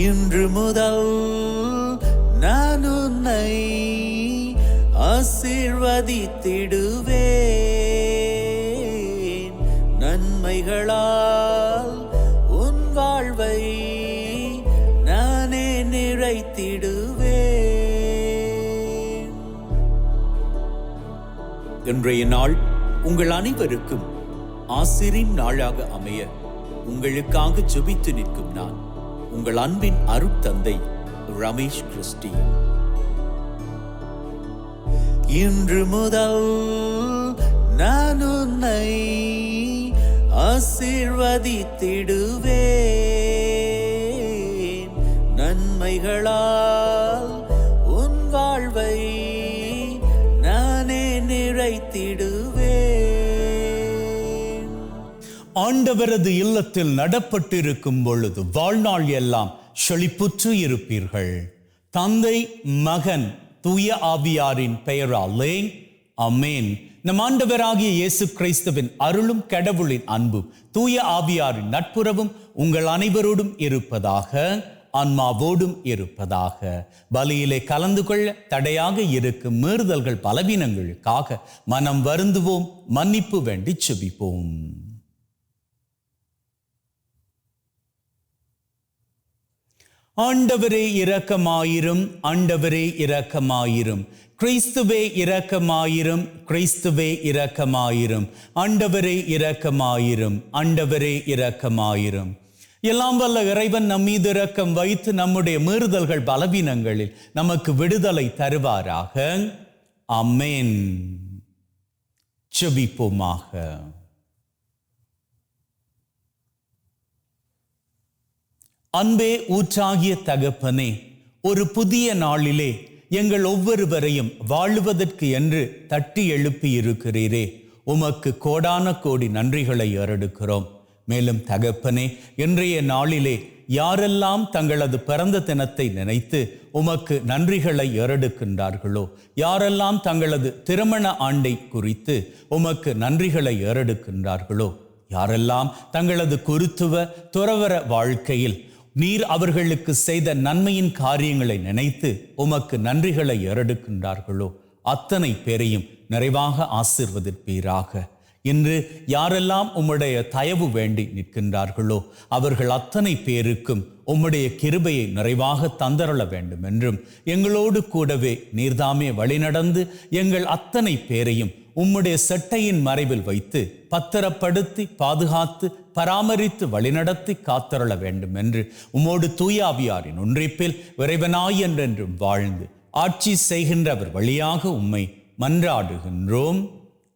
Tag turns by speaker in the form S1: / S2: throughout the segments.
S1: இன்று முதல் நான் உன்னை ஆசீர்வதித்திடுவேன். நன்மைகளால் உன் வாழ்வை நானே நிறைத்திடுவேன். இன்றைய நாள் உங்கள் அனைவருக்கும் ஆசிரின் நாளாக அமைய உங்களுக்காக ஜெபித்து நிற்கும் நான் உங்கள் அன்பின் அருட்தந்தை ரமேஷ் கிறிஸ்டி. இன்று முதல் நான் உன்னை ஆசீர்வதித்திடுவேன். நன்மைகளால் உன் வாழ்வை நானே நிறைத்திடுவேன்.
S2: ஆண்டவரது இல்லத்தில் நடப்பட்டிருக்கும் பொழுது வாழ்நாள் எல்லாம் செழிப்புற்று இருப்பீர்கள். தந்தை, மகன், தூய ஆவியாரின் பெயராலே ஆமென். நம் ஆண்டவராகிய இயேசு கிறிஸ்துவின் அருளும் கடவுளின் அன்பும் தூய ஆவியாரின் நட்புறவும் உங்கள் அனைவரோடும் இருப்பதாக, ஆன்மாவோடும் இருப்பதாக. பலியிலே கலந்து கொள்ள தடையாக இருக்கும் மீறுதல்கள் பலவீனங்களுக்காக மனம் வருந்துவோம், மன்னிப்பு வேண்டி செபிப்போம். ஆண்டவரே இரக்கமாயிரும், ஆண்டவரே இரக்கமாயிரும். கிறிஸ்துவே இரக்கமாயிரும், கிறிஸ்துவே இரக்கமாயிரும். ஆண்டவரே இரக்கமாயிரும், ஆண்டவரே இரக்கமாயிரும். எல்லாம் வல்ல இறைவன் நம் மீது இரக்கம் வைத்து நம்முடைய மீறுதல்கள் பலவீனங்களில் நமக்கு விடுதலை தருவாராக. ஆமென். ஜெபிப்போமாக. அன்பே ஊற்றாகிய தகப்பனே, ஒரு புதிய நாளிலே எங்கள் ஒவ்வொருவரையும் வாழுவதற்கு என்று தட்டி எழுப்பி இருக்கிறீரே, உமக்கு கோடான கோடி நன்றிகளை ஏறெடுக்கிறோம். மேலும் தகப்பனே, இன்றைய நாளிலே யாரெல்லாம் தங்களது பிறந்த தினத்தை நினைத்து உமக்கு நன்றிகளை ஏறெடுக்கின்றார்களோ, யாரெல்லாம் தங்களது திருமண ஆண்டை குறித்து உமக்கு நன்றிகளை ஏறெடுக்கின்றார்களோ, யாரெல்லாம் தங்களது குருத்துவ துறவற வாழ்க்கையில் நீர் அவர்களுக்கு செய்த நன்மையின் காரியங்களை நினைத்து உமக்கு நன்றிகளை ஏறெடுக்கின்றார்களோ, அத்தனை பேரையும் நிறைவாக ஆசீர்வதிப்பீராக. இன்று யாரெல்லாம் உம்முடைய தயவு வேண்டி நிற்கின்றார்களோ, அவர்கள் அத்தனை பேருக்கும் உம்முடைய கிருபையை நிறைவாக தந்தரள வேண்டும் என்றும், எங்களோடு கூடவே நீர்தாமே வழிநடந்து எங்கள் அத்தனை பேரையும் உம்முடைய செட்டையின் மறைவில் வைத்து பத்திரப்படுத்தி பாதுகாத்து பராமரித்து வழிநடத்தி காத்தருள வேண்டும் என்று உம்மோடு தூயாவியாரின் ஒன்றிப்பில் இறைவனாய் என்றென்றும் வாழ்ந்து ஆட்சி செய்கின்றவர் வழியாக உம்மை மன்றாடுகின்றோம்.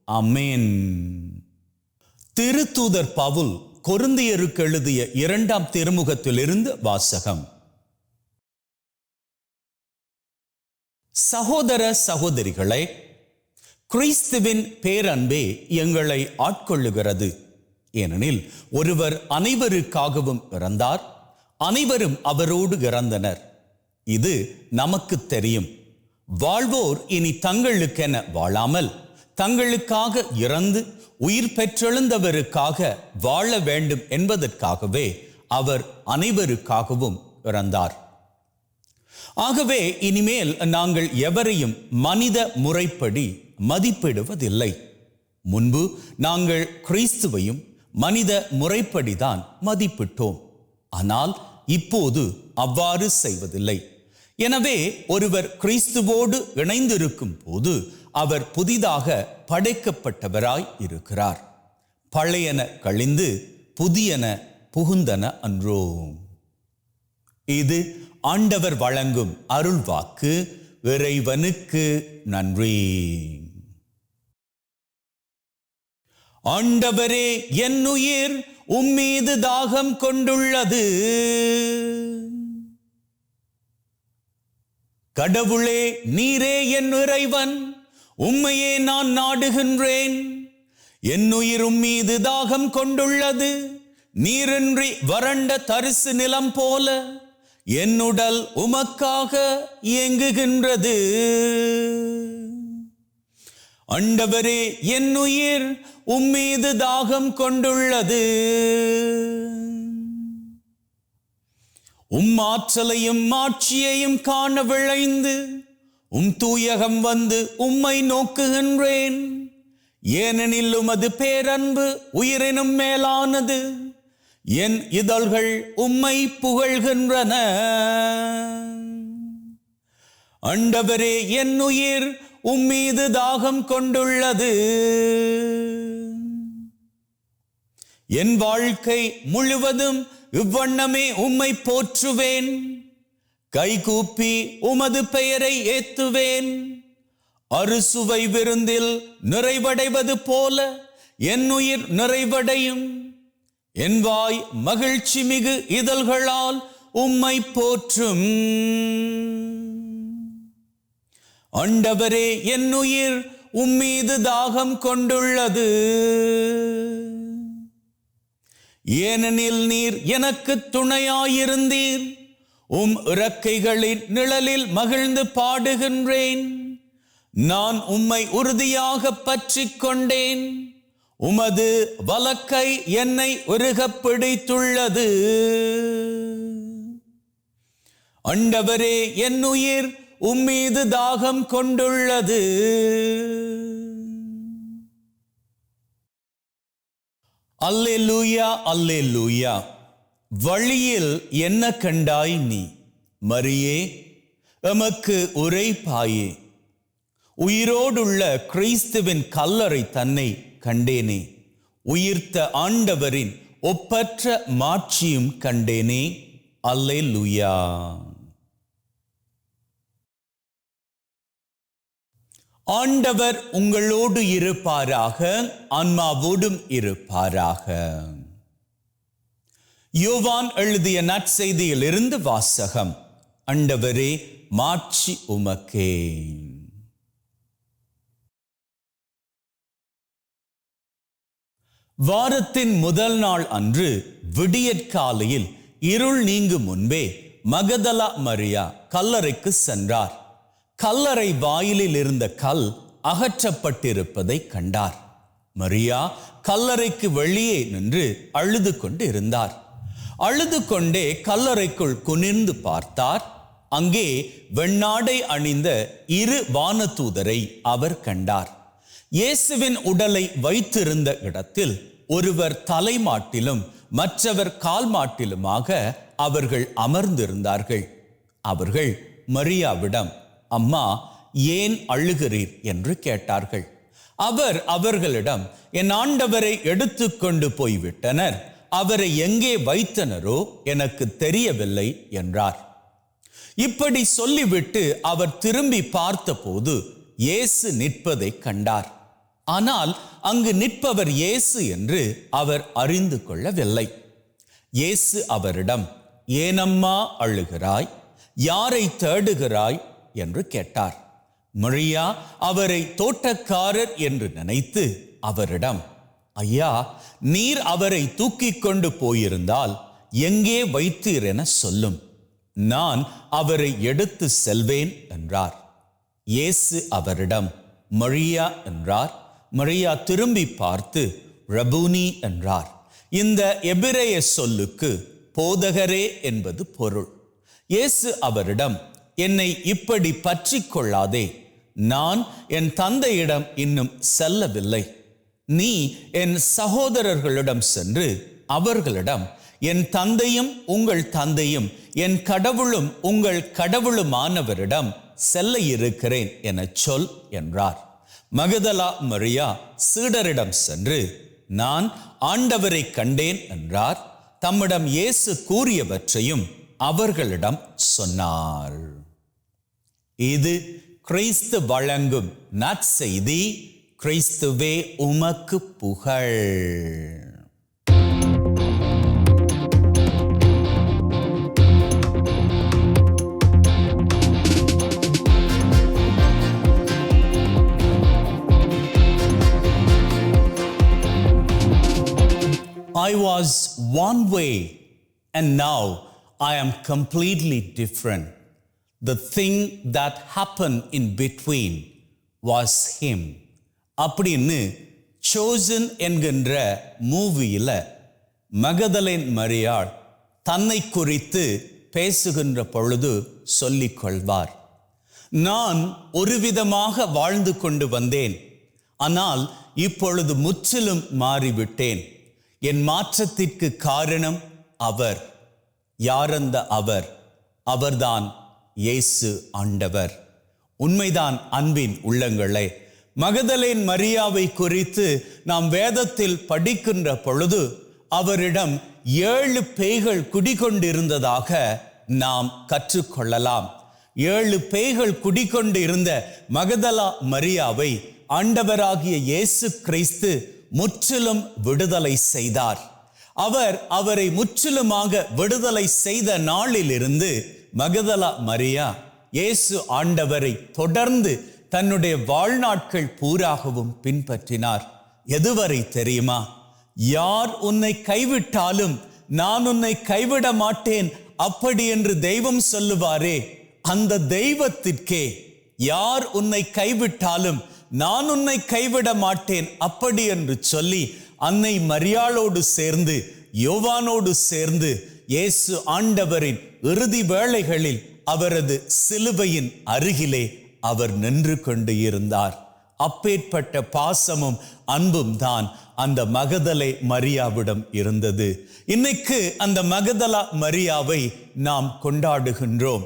S2: ஆமென். திருத்தூதர் பவுல் கொரிந்தியருக்கு எழுதிய 2ஆம் திருமுகத்திலிருந்து வாசகம். சகோதர சகோதரிகளே, கிறிஸ்துவின் பேரன்பே எங்களை ஆட்கொள்ளுகிறது. ஏனெனில் ஒருவர் அனைவருக்காகவும் இறந்தார், அனைவரும் அவரோடு இறந்தனர். இது நமக்கு தெரியும். வாழ்வோர் இனி தங்களுக்கென வாழாமல் தங்களுக்காக இறந்து உயிர் பெற்றெழுந்தவருக்காக வாழ வேண்டும் என்பதற்காகவே அவர் அனைவருக்காகவும் இறந்தார். ஆகவே இனிமேல் நாங்கள் எவரையும் மனித முறைப்படி மதிப்பிடுவதில்லை. முன்பு நாங்கள் கிறிஸ்துவையும் மனித முறைப்படிதான் மதிப்பிட்டோம். ஆனால் இப்போது அவ்வாறு செய்வதில்லை. எனவே ஒருவர் கிறிஸ்துவோடு இணைந்திருக்கும் போது அவர் புதிதாக படைக்கப்பட்டவராய் இருக்கிறார். பழையன கழிந்து புதியன புகுந்தன அன்றோ. இது ஆண்டவர் வழங்கும் அருள்வாக்கு. இறைவனுக்கு நன்றி. ஆண்டவரே, என் உயிர் உம்மீது தாகம் கொண்டுள்ளது. கடவுளே, நீரே என் இறைவன், உம்மையே நான் நாடுகின்றேன். என் உயிர் உம்மீது தாகம் கொண்டுள்ளது. நீரின்றி வறண்ட தரிசு நிலம் போல என் உடல் உமக்காக இயங்குகின்றது. ஆண்டவரே, என் உயிர் உம்மீது தாகம் கொண்டுள்ளது. ஆற்றலையும் ஆட்சியையும் காண விழைந்து தூயகம் வந்து உம்மை நோக்குகின்றேன். ஏனெனில் உமது பேரன்பு உயிரினும் மேலானது. என் இதழ்கள் உம்மை புகழ்கின்றன. ஆண்டவரே, என் உயிர் உம்மீது தாகம் கொண்டுள்ளது. என் வாழ்க்கை முழுவதும் இவ்வண்ணமே உம்மை போற்றுவேன். கைகூப்பி உமது பெயரை ஏத்துவேன். அறுசுவை விருந்தில் நிறைவடைவது போல என் உயிர் நிறைவடையும். என் வாய் மகிழ்ச்சி மிகு இதழ்களால் உம்மை போற்றும். ஆண்டவரே, என் உயிர் உம்மீது தாகம் கொண்டுள்ளது. ஏனெனில் நீர் எனக்கு துணையாயிருந்தீர். இறக்கைகளின் நிழலில் மகிழ்ந்து பாடுகின்றேன். நான் உம்மை உறுதியாக பற்றிக் கொண்டேன். உமது வலக்கை என்னை உருகப் பிடித்துள்ளது. ஆண்டவரே, என் உயிர் உம்மீது தாகம் கொண்டுள்ளது. அல்லேலூயா, அல்லேலூயா. வழியில் என்ன கண்டாய் நீ மரியே? எமக்கு உரைப்பாயே. உயிரோடுள்ள கிறிஸ்துவின் கல்லறை தன்னை கண்டேனே. உயிர்த்த ஆண்டவரின் ஒப்பற்ற மாட்சியும் கண்டேனே. அல்லேலூயா. ஆண்டவர் உங்களோடு இருப்பாராக, ஆன்மாவோடும் இருப்பாராக. யோவான் எழுதிய நற்செய்தியில் இருந்து வாசகம். ஆண்டவரே, மாட்சி உமக்கே. வாரத்தின் முதல் நாள் அன்று விடியற்காலையில் இருள் நீங்கும் முன்பே மகதலா மரியா கல்லறைக்கு சென்றார். கல்லறை வாயிலில் இருந்த கல் அகற்றப்பட்டிருப்பதை கண்டார். மரியா கல்லறைக்கு வெளியே நின்று அழுது கொண்டு இருந்தார். அழுது கொண்டே கல்லறைக்குள் குனிர்ந்து பார்த்தார். அங்கே வெண்ணாடை அணிந்த 2 வானதூதரை அவர் கண்டார். இயேசுவின் உடலை வைத்திருந்த இடத்தில் ஒருவர் தலைமாட்டிலும் மற்றவர் கால் மாட்டிலுமாக அவர்கள் அமர்ந்திருந்தார்கள். அவர்கள் மரியாவிடம், அம்மா, ஏன் அழுகிறீர் என்று கேட்டார்கள். அவர் அவர்களிடம், என் ஆண்டவரை எடுத்துக்கொண்டு போய்விட்டனர். அவரை எங்கே வைத்தனரோ எனக்கு தெரியவில்லை என்றார். இப்படி சொல்லிவிட்டு அவர் திரும்பி பார்த்தபோது இயேசு நிற்பதை கண்டார். ஆனால் அங்கு நிற்பவர் இயேசு என்று அவர் அறிந்து கொள்ளவில்லை. இயேசு அவரிடம், ஏனம்மா அழுகிறாய்? யாரை தேடுகிறாய் என்று கேட்டார். மரியா அவரை தோட்டக்காரர் என்று நினைத்து அவரிடம், ஐயா, நீர் அவரை தூக்கி கொண்டு போயிருந்தால் எங்கே வைத்தீர் என சொல்லும். நான் அவரை எடுத்து செல்வேன் என்றார். இயேசு அவரிடம், மரியா என்றார். மரியா திரும்பி பார்த்து ரபூனி என்றார். இந்த எபிரேய சொல்லுக்கு போதகரே என்பது பொருள். இயேசு அவரிடம், என்னை இப்படி பற்றி கொள்ளாதே. நான் என் தந்தையிடம் இன்னும் செல்லவில்லை. நீ என் சகோதரர்களிடம் சென்று அவர்களிடம், என் தந்தையும் உங்கள் தந்தையும் என் கடவுளும் உங்கள் கடவுளுமானவரிடம் செல்ல இருக்கிறேன் என சொல் என்றார். மகதலா மரியா சீடரிடம் சென்று, நான் ஆண்டவரை கண்டேன் என்றார். தம்மிடம் இயேசு கூறியவற்றையும் அவர்களிடம் சொன்னார். இது கிறிஸ்து வழங்கும் நற்செய்தி. கிறிஸ்துவே உமக்கு புகழ். I was one way and now I am completely different. The thing that happened in between was him. அப்படின்னு சோசன் என்கின்ற மூவியில மகதலேன் மரியாள் தன்னை குறித்து பேசுகின்ற பொழுது சொல்லிக் கொள்வார். நான் ஒரு விதமாக வாழ்ந்து கொண்டு வந்தேன், ஆனால் இப்பொழுது முற்றிலும் மாறிவிட்டேன். என் மாற்றத்திற்கு காரணம் அவர். யார் அந்த அவர்? அவர்தான் இயேசு ஆண்டவர். உண்மைதான் அன்பின் உள்ளங்களே. மகதலேன் மரியாவை குறித்து நாம் வேதத்தில் படிக்கின்ற பொழுது அவரிடம் 7 பேய்கள் குடிகொண்டிருந்ததாக நாம் கற்றுக்கொள்ளலாம். 7 பேய்கள் குடிகொண்டு இருந்த மகதலா மரியாவை ஆண்டவராகிய இயேசு கிறிஸ்து முற்றிலும் விடுதலை செய்தார். அவரை முற்றிலுமாக விடுதலை செய்த நாளிலிருந்து மகதலா மரியா இயேசு ஆண்டவரை தொடர்ந்து தன்னுடைய வாழ்நாட்கள் பூராகவும் பின்பற்றினார். எதுவரை தெரியுமா? யார் உன்னை கைவிட்டாலும் நான் உன்னை கைவிட மாட்டேன் அப்படி என்று தெய்வம் சொல்லுவாரே, அந்த தெய்வத்திற்கே யார் உன்னை கைவிட்டாலும் நான் உன்னை கைவிட மாட்டேன் அப்படி என்று சொல்லி அன்னை மரியாளோடு சேர்ந்து யோவானோடு சேர்ந்து இயேசு ஆண்டவரின் இறுதி வேளைகளில் அவரது சிலுவையின் அருகிலே அவர் நின்று கொண்டு இருந்தார். அப்பேற்பட்ட பாசமும் அன்பும் தான் அந்த மகதலே மரியாவிடம் இருந்தது. இன்னைக்கு அந்த மகதலா மரியாவை நாம் கொண்டாடுகின்றோம்.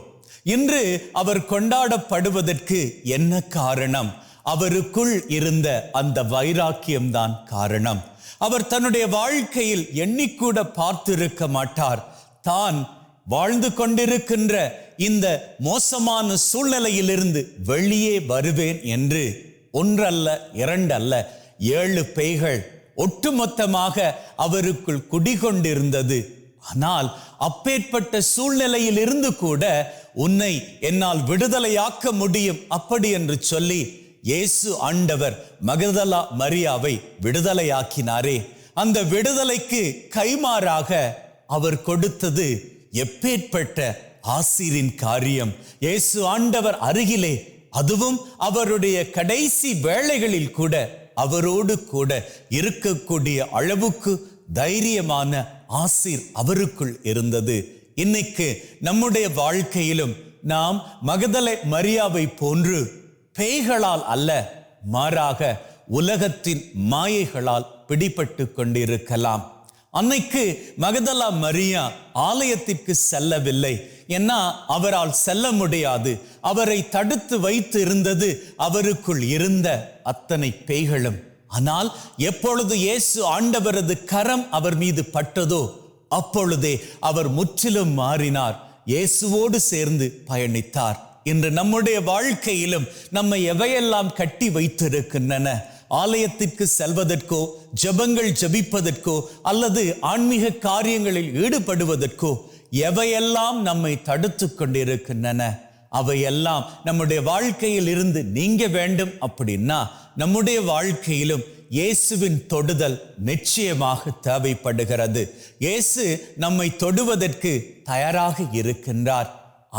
S2: இன்று அவர் கொண்டாடப்படுவதற்கு என்ன காரணம்? அவருக்குள் இருந்த அந்த வைராக்கியம்தான் காரணம். அவர் தன்னுடைய வாழ்க்கையில் எண்ணிக்கூட பார்த்திருக்க மாட்டார், தான் வாழ்ந்து கொண்டிருக்கின்ற இந்த மோசமான சூழ்நிலையிலிருந்து வெளியே வருவேன் என்று. ஒன்றல்ல, இரண்டல்ல, 7 பேய்கள் ஒட்டுமொத்தமாக அவருக்குள் குடிகொண்டிருந்தது. ஆனால் அப்பேற்பட்ட சூழ்நிலையில் இருந்து கூட உன்னை என்னால் விடுதலையாக்க முடியும் அப்படி என்று சொல்லி இயேசு ஆண்டவர் மகதலா மரியாவை விடுதலையாக்கினாரே. அந்த விடுதலைக்கு கைமாறாக அவர் கொடுத்தது எப்பேற்பட்ட ஆசீரின் காரியம்! இயேசு ஆண்டவர் அருகிலே, அதுவும் அவருடைய கடைசி வேளைகளில் கூட அவரோடு கூட இருக்கக்கூடிய அளவுக்கு தைரியமான ஆசீர் அவருக்குள் இருந்தது. இன்னைக்கு நம்முடைய வாழ்க்கையிலும் நாம் மகதலே மரியாவை போன்று பேய்களால் அல்ல, மாறாக உலகத்தின் மாயைகளால் பிடிபட்டு கொண்டிருக்கலாம். அன்னைக்கு மகதலா மரியா ஆலயத்திற்கு செல்லவில்லை. ஏன்னா அவரால் செல்ல முடியாது. அவரை தடுத்து வைத்து இருந்தது அவருக்குள் இருந்த அத்தனை பேய்களும். ஆனால் எப்பொழுது இயேசு ஆண்டவரது கரம் அவர் மீது பட்டதோ அப்பொழுதே அவர் முற்றிலும் மாறினார். இயேசுவோடு சேர்ந்து பயணித்தார். இன்று நம்முடைய வாழ்க்கையிலும் நம்மை எவையெல்லாம் கட்டி வைத்திருக்கின்றன? ஆலயத்திற்கு செல்வதற்கோ, ஜெபங்கள் ஜெபிப்பதற்கோ, அல்லது ஆன்மீக காரியங்களில் ஈடுபடுவதற்கோ எவையெல்லாம் நம்மை தடுத்து கொண்டிருக்கின்றன? அவையெல்லாம் நம்முடைய வாழ்க்கையில் இருந்து நீங்க வேண்டும் அப்படின்னா நம்முடைய வாழ்க்கையிலும் இயேசுவின் தொடுதல் நிச்சயமாக தேவைப்படுகிறது. இயேசு நம்மை தொடுவதற்கு தயாராக இருக்கின்றார்.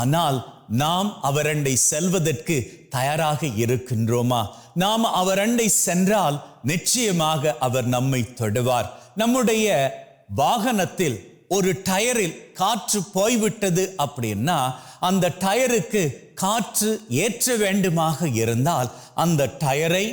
S2: ஆனால் நாம் அவரண்டை செல்வதற்கு தயாராக இருக்கின்றோமா? நாம் அவரண்டை சென்றால் நிச்சயமாக அவர் நம்மை தொடுவார். நம்முடைய வாகனத்தில் ஒரு டயரில் காற்று போய்விட்டது அப்படின்னா அந்த டயருக்கு காற்று ஏற்ற வேண்டுமாக இருந்தால் அந்த டயரை,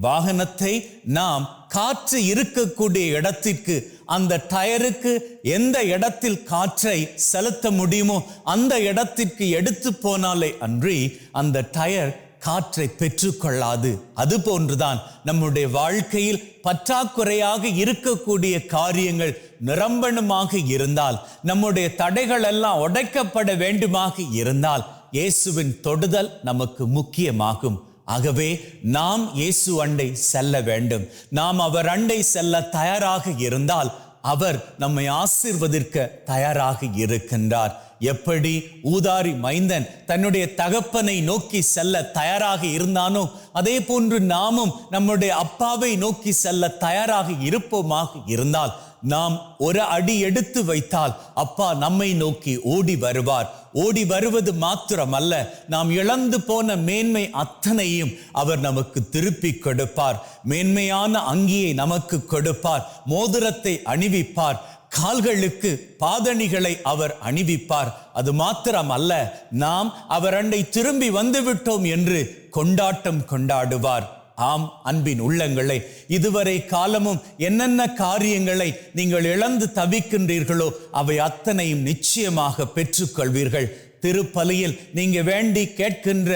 S2: வாகனத்தை நாம் காற்று இருக்கக்கூடிய இடத்திற்கு, அந்த டயருக்கு எந்த இடத்தில் காற்றை செலுத்த முடியுமோ அந்த இடத்திற்கு எடுத்து போனாலே அன்றி அந்த டயர் காற்றை பெற்றுக்கொள்ளாது. அதுபோன்றுதான் நம்முடைய வாழ்க்கையில் பற்றாக்குறையாக இருக்கக்கூடிய காரியங்கள் நிரம்பணுமாக இருந்தால், நம்முடைய தடைகள் எல்லாம் உடைக்கப்பட வேண்டுமாக இருந்தால் இயேசுவின் தொடுதல் நமக்கு முக்கியமாகும். ஆகவே நாம் இயேசு அண்டை செல்ல வேண்டும். நாம் அவர் அண்டை செல்ல தயாராக இருந்தால் அவர் நம்மை ஆசீர்வதிக்க தயாராக இருக்கின்றார். எப்படி ஊதாரி மைந்தன் தன்னுடைய தகப்பனை நோக்கி செல்ல தயாராக இருந்தானோ அதே போன்று நாமும் நம்முடைய அப்பாவை நோக்கி செல்ல தயாராக இருப்போமாக இருந்தால், நாம் ஒரு அடி எடுத்து வைத்தால் அப்பா நம்மை நோக்கி ஓடி வருவார். ஓடி வருவது மாத்திரமல்ல, நாம் இழந்து போன மேன்மை அத்தனையும் அவர் நமக்கு திருப்பி கொடுப்பார். மேன்மையான அங்கியை நமக்கு கொடுப்பார், மோதிரத்தை அணிவிப்பார், கால்களுக்கு பாதணிகளை அவர் அணிவிப்பார். அது மாத்திரம் அல்ல, நாம் அவர் அண்டை திரும்பி வந்துவிட்டோம் என்று கொண்டாட்டம் கொண்டாடுவார். ஆம் அன்பின் உள்ளங்களே, இதுவரை காலமும் என்னென்ன காரியங்களை நீங்கள் இழந்து தவிக்கின்றீர்களோ அவை அத்தனையும் நிச்சயமாக பெற்றுக்கொள்வீர்கள். திருப்பலியில் நீங்க வேண்டி கேட்கின்ற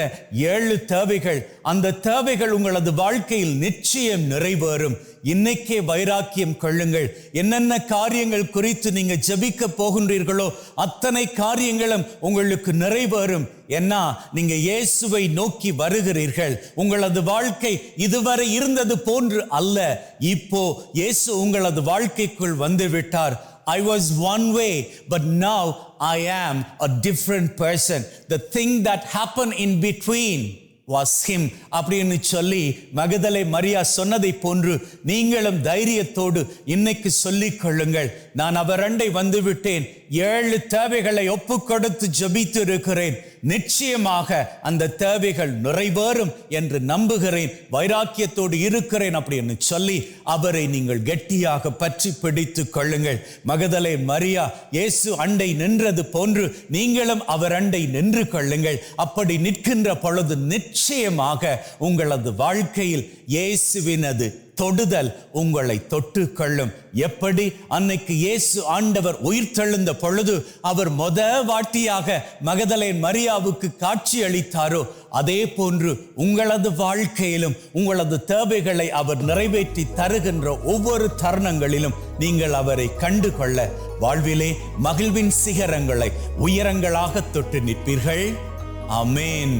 S2: 7 தேவைகள், அந்த தேவைகள் உங்களது வாழ்க்கையில் நிச்சயம் நிறைவேறும். இன்னைக்கே வைராக்கியம் கொள்ளுங்கள். என்னென்ன காரியங்கள் குறித்து நீங்க ஜெபிக்க போகின்றீர்களோ அத்தனை காரியங்களும் உங்களுக்கு நிறைவேறும். ஏன்னா நீங்க இயேசுவை நோக்கி வருகிறீர்கள். உங்களது வாழ்க்கை இதுவரை இருந்தது போன்று அல்ல. இப்போ இயேசு உங்களது வாழ்க்கைக்குள் வந்து விட்டார். I was one way, but now I am a different person. The thing that happened in between was him. அப்படின்னு சொல்லி மகதலை மரியா சொன்னதை போன்று நீங்களும் தைரியத்தோடு இன்னைக்கு சொல்லிக் கொள்ளுங்கள். நான் அவர் அண்டை வந்து விட்டேன். 7 தேவைகளை ஒப்பு கொடுத்து ஜெபித்து இருக்கிறேன். நிச்சயமாக அந்த தேவைகள் நிறைவேறும் என்று நம்புகிறேன். வைராக்கியத்தோடு இருக்கிறேன் அப்படின்னு சொல்லி அவரை நீங்கள் கெட்டியாக பற்றி பிடித்துக் கொள்ளுங்கள். மகதலை மரியா இயேசு அண்டை நின்றது போன்று நீங்களும் அவர் அண்டை நின்று கொள்ளுங்கள். அப்படி நிற்கின்ற பொழுது நிச்சயமாக உங்களது வாழ்க்கையில் இயேசுவினது தொடுதல் உங்களை தொட்டு கொள்ளும். எப்படி அன்னைக்கு இயேசு ஆண்டவர் உயிர்த்தெழுந்த பொழுது அவர் வாட்டியாக மகதலை மரியாவுக்கு காட்சி அளித்தாரோ அதே போன்று உங்களது வாழ்க்கையிலும் உங்களது தேவைகளை அவர் நிறைவேற்றி தருகின்ற ஒவ்வொரு தருணங்களிலும் நீங்கள் அவரை கண்டு கொள்ள வாழ்விலே மகிழ்வின் சிகரங்களை உயரங்களாக தொட்டு நிற்பீர்கள். ஆமென்.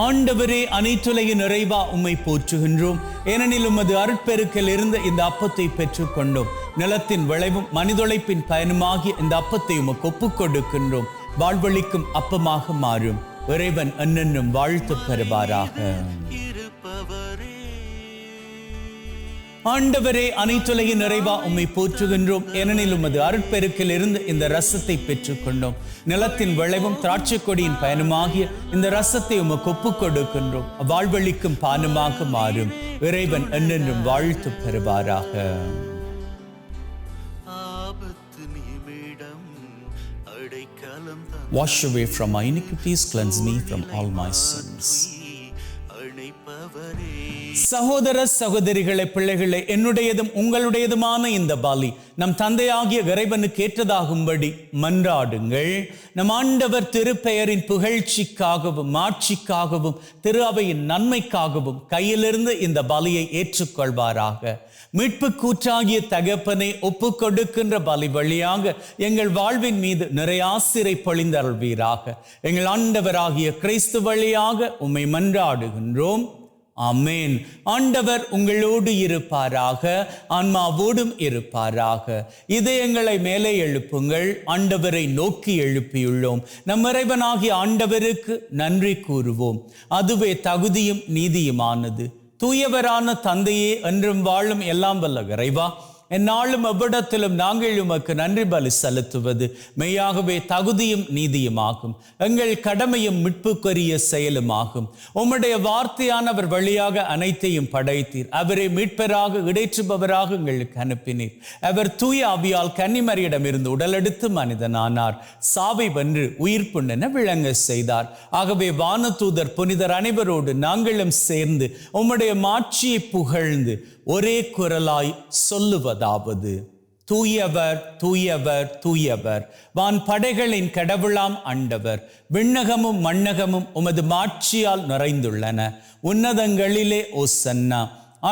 S2: ஆண்டவரே, அனைத்துலகின் நிறைவா உம்மை போற்றுகின்றோம். ஏனெனில் உமது அருட்பெருக்கில் இருந்த இந்த அப்பத்தை பெற்றுக் கொண்டோம். நிலத்தின் விளைவும் மனிதொழைப்பின் பயனுமாகிய இந்த அப்பத்தை உமக்கு ஒப்புக் கொடுக்கின்றோம். வாழ்வளிக்கும் அப்பமாக மாறும். இறைவன் என்னென்னும் வாழ்த்து பெறுவாராக. ஆண்டவரே, அனைத்துலகின் நிறைவா உம்மை போற்றுகின்றோம். ஏனெனில் உமது அருட்பெருக்கில் இருந்து இந்த ரசத்தை பெற்றுக் கொண்டோம். நிலத்தின் விளைவும் திராட்சை கொடியின் பயனுமாகிய இந்த ரசத்தை உமக்கு ஒப்புக் கொடுக்கின்றோம். வாழ்வளிக்கும் பானமாக மாறும். இறைவன் என்னென்றும் வாழ்த்து பெறுவாராக. Wash away from my iniquities, cleanse me from all my sins. சகோதர சகோதரிகளை, பிள்ளைகளை, என்னுடையதும் உங்களுடையதுமான இந்த பலி நம் தந்தையாகிய இறைவனுக்கு ஏற்றதாகும்படி மன்றாடுங்கள். நம் ஆண்டவர் திருப்பெயரின் புகழ்ச்சிக்காகவும் மாட்சிக்காகவும் திரு அவையின் நன்மைக்காகவும் கையிலிருந்து இந்த பலியை ஏற்றுக்கொள்வாராக. மீட்பு கூற்றாகிய தகப்பனை ஒப்பு கொடுக்கின்ற பலி வழியாக எங்கள் வாழ்வின் மீது நிறைய ஆசிரை பொழிந்தருள்வீராக. எங்கள் ஆண்டவராகிய கிறிஸ்து வழியாக உம்மை மன்றாடுகின்றோம். ஆமென். ஆண்டவர் உங்களோடு இருப்பாராக, ஆன்மாவோடும் இருப்பாராக. இதயங்களை மேலே எழுப்புங்கள். ஆண்டவரை நோக்கி எழுப்பியுள்ளோம். நம் இறைவனாகிய ஆண்டவருக்கு நன்றி கூறுவோம். அதுவே தகுதியும் நீதியுமானது. தூயவரான தந்தையே, என்றும் வாழும் எல்லாம் வல்ல இறைவா, எந்நாளும் எவ்விடத்திலும் நாங்கள் உமக்கு நன்றி பலி செலுத்துவது மெய்யாகவே தகுதியும் நீதியுமாகும். எங்கள் கடமையும் மீட்புக்குரிய செயலுமாகும். உம்முடைய வார்த்தையானவர் வழியாக அனைத்தையும் படைத்தீர். அவரை மீட்பராக இடைற்றுபவராக எங்களுக்கு அனுப்பினீர். அவர் தூய ஆவியால் கன்னிமரியிடமிருந்து உடலெடுத்து மனிதனானார். சாவை வென்று உயிர்ப்புண்ணென விளங்க செய்தார். ஆகவே வானதூதர் புனிதர் அனைவரோடு நாங்களும் சேர்ந்து உம்முடைய மாட்சியை புகழ்ந்து ஒரே குரலாய் சொல்லுவதாவது: தூயவர், தூயவர், தூயவர், வான் படைகளின் கடவுளாம் ஆண்டவர். விண்ணகமும் மண்ணகமும் உமது மாட்சியால் நிறைந்துள்ளன. உன்னதங்களிலே ஓசன்னா.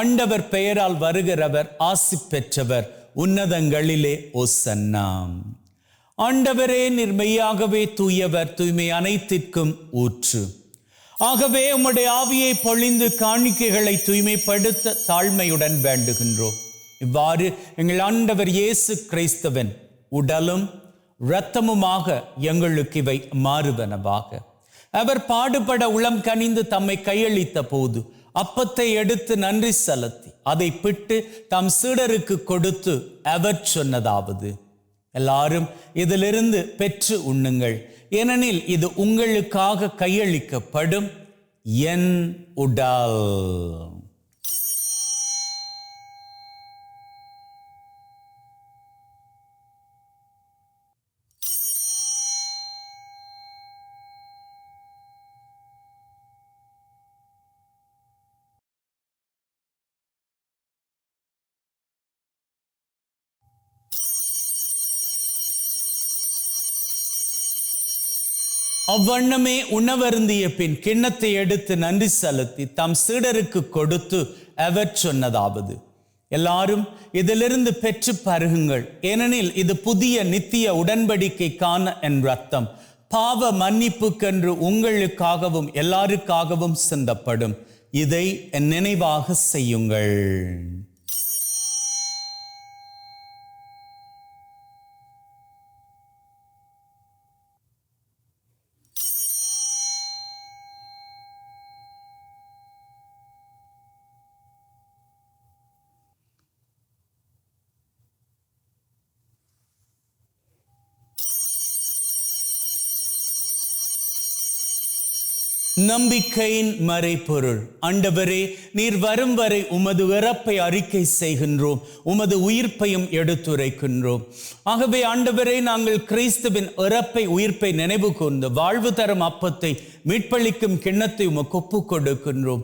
S2: ஆண்டவர் பெயரால் வருகிறவர் ஆசி பெற்றவர். உன்னதங்களிலே ஓசன்னா. ஆண்டவரே, நீர் மெய்யாகவே தூயவர், தூய்மை அனைத்திற்கும் ஊற்று. ஆகவே உம்முடைய ஆவியை பொழிந்து காணிக்கைகளை தூய்மைப்படுத்த தாழ்மையுடன் வேண்டுகின்றோம். இவ்வாறு எங்கள் ஆண்டவர் இயேசு கிறிஸ்துவின் உடலும் இரத்தமுமாக எங்களுக்கு இவை மாறுவனவாக. அவர் பாடுபட உளம் கனிந்து தம்மை கையளித்த போது அப்பத்தை எடுத்து நன்றி செலுத்தி அதை பிட்டு தம் சீடருக்கு கொடுத்து அவர் சொன்னதாவது, எல்லாரும் இதிலிருந்து பெற்று உண்ணுங்கள், ஏனெனில் இது உங்களுக்காக கையளிக்கப்படும் என் உடல். அவ்வண்ணமே உணவருந்திய பின் கிண்ணத்தை எடுத்து நன்றி செலுத்தி தம் சீடருக்கு கொடுத்து அவர் சொன்னதாவது, எல்லாரும் இதிலிருந்து பெற்று பருகுங்கள், ஏனெனில் இது புதிய நித்திய உடன்படிக்கைக்கான என் இரத்தம், பாவ மன்னிப்புக்கென்று உங்களுக்காகவும் எல்லாருக்காகவும் சிந்தப்படும். இதை என் நினைவாக செய்யுங்கள். நம்பிக்கையின் மறைபொருள். ஆண்டவரே, நீர் வரும் வரை உமது இறப்பை அறிக்கை செய்கின்றோம், உமது உயிர்ப்பையும் எடுத்துரைக்கின்றோம். ஆகவே ஆண்டவரே, நாங்கள் கிறிஸ்துவின் இறப்பை உயிர்ப்பை நினைவு கூர்ந்து வாழ்வு தரும் அப்பத்தை மீட்பளிக்கும் கிண்ணத்தை உமக்கு ஒப்புக் கொடுக்கின்றோம்.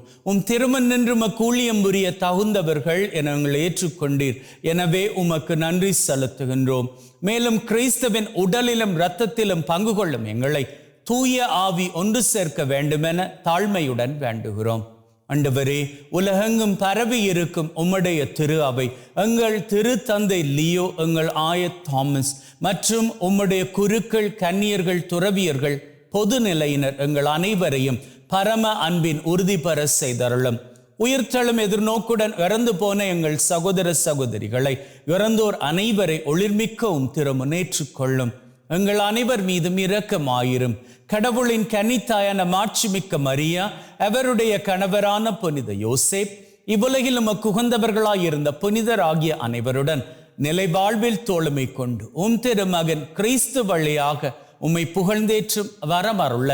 S2: திருமண் நின்று உமக்கு ஊழியம் புரிய தகுந்தவர்கள் என எங்களை ஏற்றுக்கொண்டீர். எனவே உமக்கு நன்றி செலுத்துகின்றோம். மேலும் கிறிஸ்துவின் உடலிலும் இரத்தத்திலும் பங்கு கொள்ளும் எங்களை தூய ஆவி ஒன்று சேர்க்க வேண்டுமென தாழ்மையுடன் வேண்டுகிறோம். ஆண்டவரே, உலகெங்கும் பரவி இருக்கும் உம்முடைய திரு அவை, எங்கள் திரு தந்தை லியோ, எங்கள் ஆயர் தாமஸ் மற்றும் உம்முடைய குருக்கள், கன்னியர்கள், துறவியர்கள், பொதுநிலையினர் எங்கள் அனைவரையும் பரம அன்பின் உறுதி பெற செய்தருளும். உயிர்த்தெழும் எதிர்நோக்குடன் இறந்து போன எங்கள் சகோதர சகோதரிகளை, இறந்தோர் அனைவரை ஒளிர்மிக்கவும் திருமுன்னேற்றுக் கொள்ளும். எங்கள் அனைவர் மீதும் இரக்கமாயிரும். கடவுளின் கன்னித்தாயான மாட்சிமிக்க மரியா, அவருடைய கணவரான புனித யோசேப், இவ்வுலகில் உமக்கு உகந்தவர்களாயிருந்த புனிதர் ஆகிய அனைவருடன் நிலை வாழ்வில் தோழமை கொண்டு திருமகன் கிறிஸ்து வழியாக உம்மை புகழ்ந்தேற்றும் வரமருள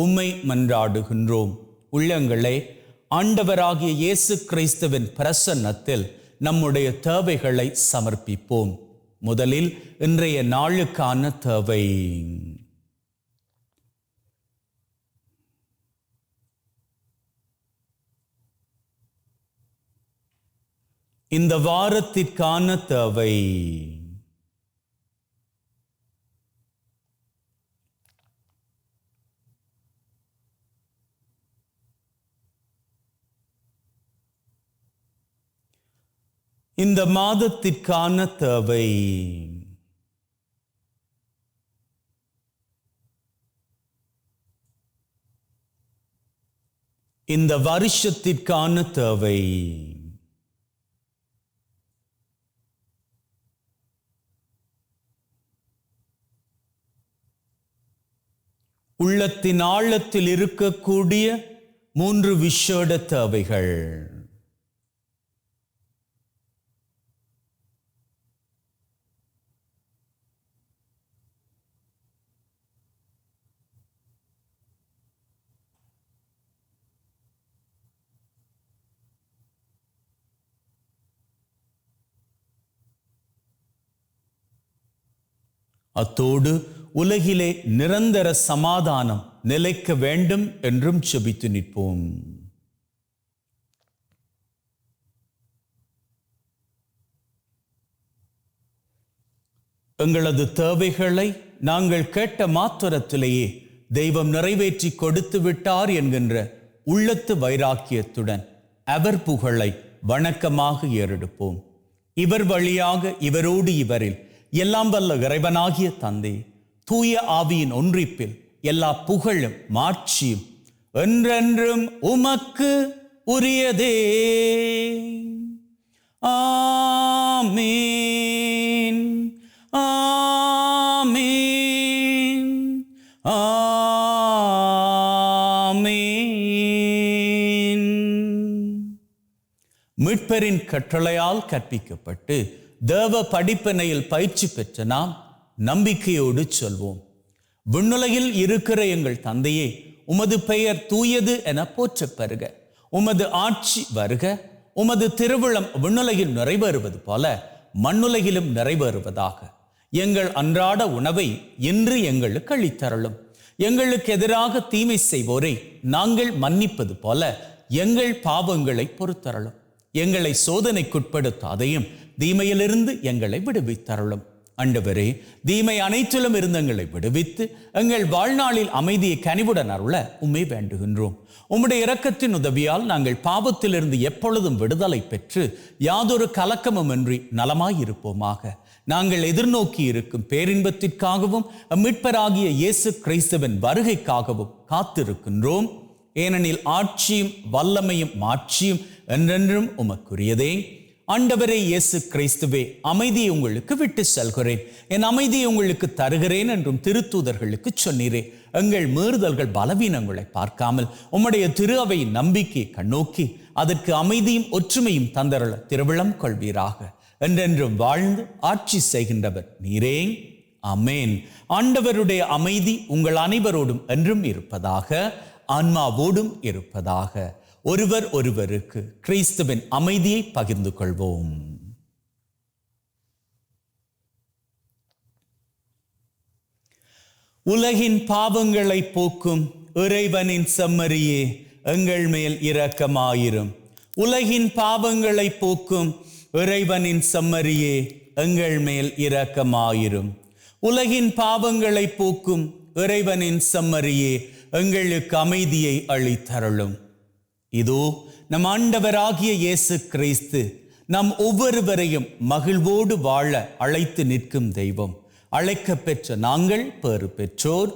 S2: உம்மை மன்றாடுகின்றோம். உள்ளங்களே, ஆண்டவராகிய இயேசு கிறிஸ்துவின் பிரசன்னத்தில் நம்முடைய தேவைகளை சமர்ப்பிப்போம். முதலில் இன்றைய நாளுக்கான தேவை. இந்த வாரத்திற்கான தேவை. இந்த மாதத்திற்கான தேவை. இந்த வருஷத்திற்கான தேவை. உள்ளத்தின் ஆழத்தில் இருக்கக்கூடிய 3 விசேட தேவைகள். அத்தோடு உலகிலே நிரந்தர சமாதானம் நிலைக்க வேண்டும் என்றும் செபித்து நிற்போம். எங்களது தேவைகளை நாங்கள் கேட்ட மாத்திரத்திலேயே தெய்வம் நிறைவேற்றி கொடுத்து விட்டார் என்கின்ற உள்ளத்து வைராக்கியத்துடன் அவர் புகழை வணக்கமாக ஏறெடுப்போம். இவர் வழியாக, இவரோடு, இவரில் எல்லாம் வல்ல இறைவனாகிய தந்தை, தூய ஆவியின் ஒன்றிப்பில் எல்லா புகழும் மாட்சியும் என்றென்றும் உமக்கு உரியதே. ஆமீன், ஆமீன். மீட்பரின் கட்டளையால் கற்பிக்கப்பட்டு தேவ படிப்பினையில் பயிற்சி பெற்ற நாம் நம்பிக்கையோடு சொல்வோம். விண்ணுலகில் இருக்கிற எங்கள் தந்தையே, உமது பெயர் தூயது என போற்றப் பெறுக. உமது ஆட்சி வருக. உமது திருவுளம் விண்ணுலகில் நிறைவேறுவது போல மண்ணுலகிலும் நிறைவேறுவதாக. எங்கள் அன்றாட உணவை இன்று எங்களுக்கு அளித்தருளும். எங்களுக்கு எதிராக தீமை செய்வோரை நாங்கள் மன்னிப்பது போல எங்கள் பாவங்களை பொறுத்தருளும். எங்களை சோதனைக்குட்படுத்தாதையும் தீமையிலிருந்து எங்களை விடுவித்தருளும். ஆண்டவரே, தீமை அனைத்திலும் இருந்து எங்களை விடுவித்து எங்கள் வாழ்நாளில் அமைதியை கனிவுடன் அருள உம்மை வேண்டுகின்றோம். உம்முடைய இரக்கத்தின் உதவியால் நாங்கள் பாவத்திலிருந்து எப்பொழுதும் விடுதலை பெற்று யாதொரு கலக்கமுமின்றி நலமாயிருப்போமாக. நாங்கள் எதிர்நோக்கி இருக்கும் பேரின்பத்திற்காகவும் மீட்பராகிய இயேசு கிறிஸ்துவின் வருகைக்காகவும் காத்திருக்கின்றோம். ஏனெனில் ஆட்சியும் வல்லமையும் மாட்சியும் என்றென்றும் உமக்குரியதே. ஆண்டவரே இயேசு கிறிஸ்துவே, அமைதியை உங்களுக்கு விட்டு செல்கிறேன், என் அமைதியை உங்களுக்கு தருகிறேன் என்றும் திருத்தூதர்களுக்கு சொன்னீரே. எங்கள் மீறுதல்கள் பலவீனங்களை பார்க்காமல் உம்முடைய திரு அவையின் நம்பிக்கையை கண்ணோக்கி அதற்கு அமைதியும் ஒற்றுமையும் தந்தருள திருவிழம் கொள்வீராக. என்றென்றும் வாழ்ந்து ஆட்சி செய்கின்றவர் நீரே. ஆமேன். ஆண்டவருடைய அமைதி உங்கள் அனைவரோடும் என்றும் இருப்பதாக, ஆன்மாவோடும் இருப்பதாக. ஒருவர் ஒருவருக்கு கிறிஸ்துவின் அமைதியை பகிர்ந்து கொள்வோம். உலகின் பாவங்களை போக்கும் இறைவனின் செம்மறியே, எங்கள் மேல் இரக்கமாயிரும். உலகின் பாவங்களை போக்கும் இறைவனின் செம்மறியே, எங்கள் மேல் இரக்கமாயிரும். உலகின் பாவங்களை போக்கும் இறைவனின் செம்மறியே, எங்களுக்கு அமைதியை அளித்தருளும். இதோ நம் ஆண்டவராகிய இயேசு கிறிஸ்து நம் ஒவ்வொருவரையும் மகிழ்வோடு வாழ அழைத்து நிற்கும் தெய்வம். அழைக்க பெற்ற நாங்கள் பேறு பெற்றோர்.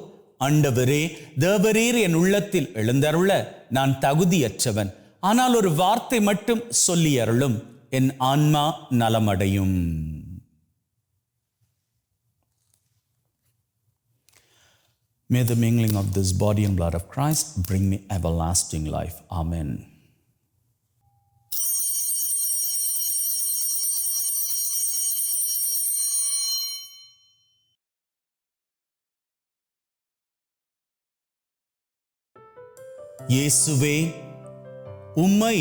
S2: ஆண்டவரே, தேவரீர் என் உள்ளத்தில் எழுந்தருள நான் தகுதியற்றவன். ஆனால் ஒரு வார்த்தை மட்டும் சொல்லி அருளும், என் ஆன்மா நலமடையும். May the mingling of this body and blood of Christ bring me everlasting life. Amen. இயேசுவே, உம்மை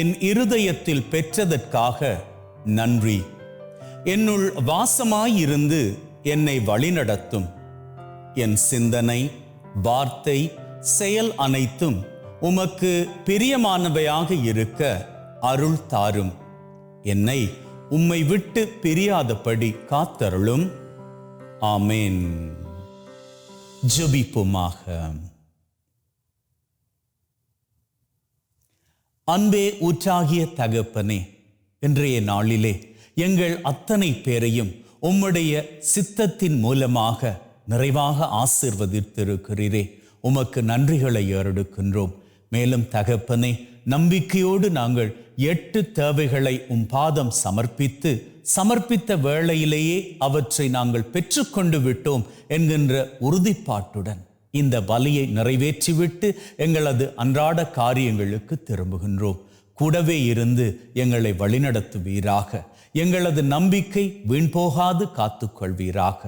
S2: என் இருதயத்தில் பெற்றதற்காக நன்றி. என்னுள் வாசமாயிருந்து என்னை வழிநடத்தும். என் சிந்தனை, வார்த்தை, செயல் அனைத்தும் உமக்கு பிரியமானவையாக இருக்க அருள் தாரும். என்னை உம்மை விட்டு பிரியாதபடி காத்தருளும். ஆமேன். ஜெபிப்போமாக. அன்பே ஊற்றாகிய தகப்பனே, இன்றைய நாளிலே எங்கள் அத்தனை பேரையும் உம்முடைய சித்தத்தின் மூலமாக நிறைவாக ஆசீர்வதித்திருக்கிறீரே. உமக்கு நன்றிகளை ஏறெடுக்கின்றோம். மேலும் தகப்பனே, நம்பிக்கையோடு நாங்கள் 8 தேவைகளை உம் பாதம் சமர்ப்பித்த வேளையிலேயே அவற்றை நாங்கள் பெற்றுக்கொண்டு விட்டோம் என்கின்ற உறுதிப்பாட்டுடன் இந்த பலியை நிறைவேற்றிவிட்டு எங்களது அன்றாட காரியங்களுக்கு திரும்புகின்றோம். கூடவே இருந்து எங்களை வழிநடத்துவீராக. எங்களது நம்பிக்கை வீண் போகாது காத்துக்கொள்வீராக.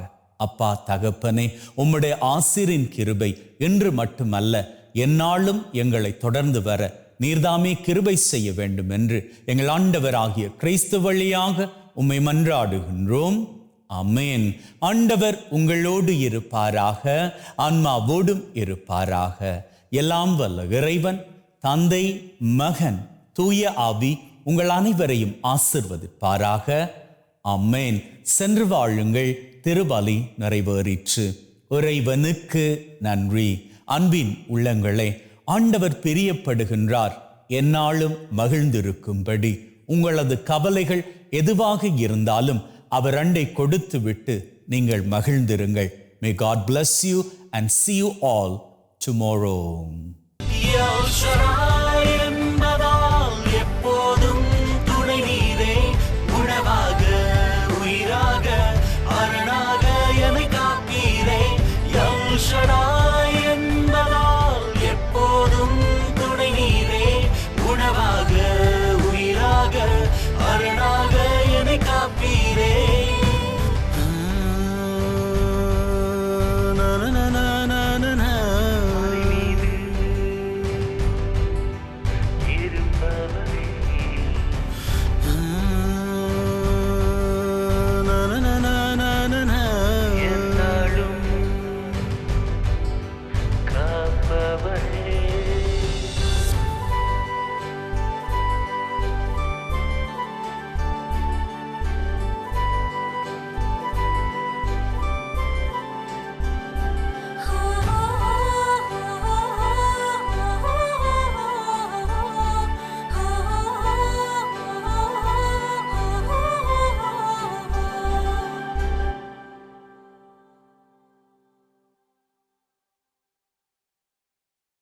S2: அப்பா தகப்பனே, உம்முடைய ஆசீரின் கிருபை இன்று மட்டுமல்ல எந்நாளும் எங்களை தொடர்ந்து வர நீர்தாமே கிருபை செய்ய வேண்டும் என்று எங்கள் ஆண்டவராகிய கிறிஸ்து வழியாக உம்மை மன்றாடுகின்றோம். ஆமென். ஆண்டவர் உங்களோடு இருப்பாராக, ஆன்மாவோடும் இருப்பாராக. எல்லாம் வல்ல இறைவன் தந்தை, மகன், தூய ஆவி உங்கள் அனைவரையும் ஆசீர்வதிப்பாராக. ஆமென். சென்று வாழுங்கள். திருபலி நிறைவேறிற்று. இறைவனுக்கு நன்றி. அன்பின் உள்ளங்களே, ஆண்டவர் பிரியப்படுகின்றார். எந்நாளும் மகிழ்ந்திருக்கும்படி உங்களது கவலைகள் எதுவாக இருந்தாலும் அவர் அண்டை கொடுத்து விட்டு நீங்கள் மகிழ்ந்திருங்கள். May God bless you and see you all tomorrow.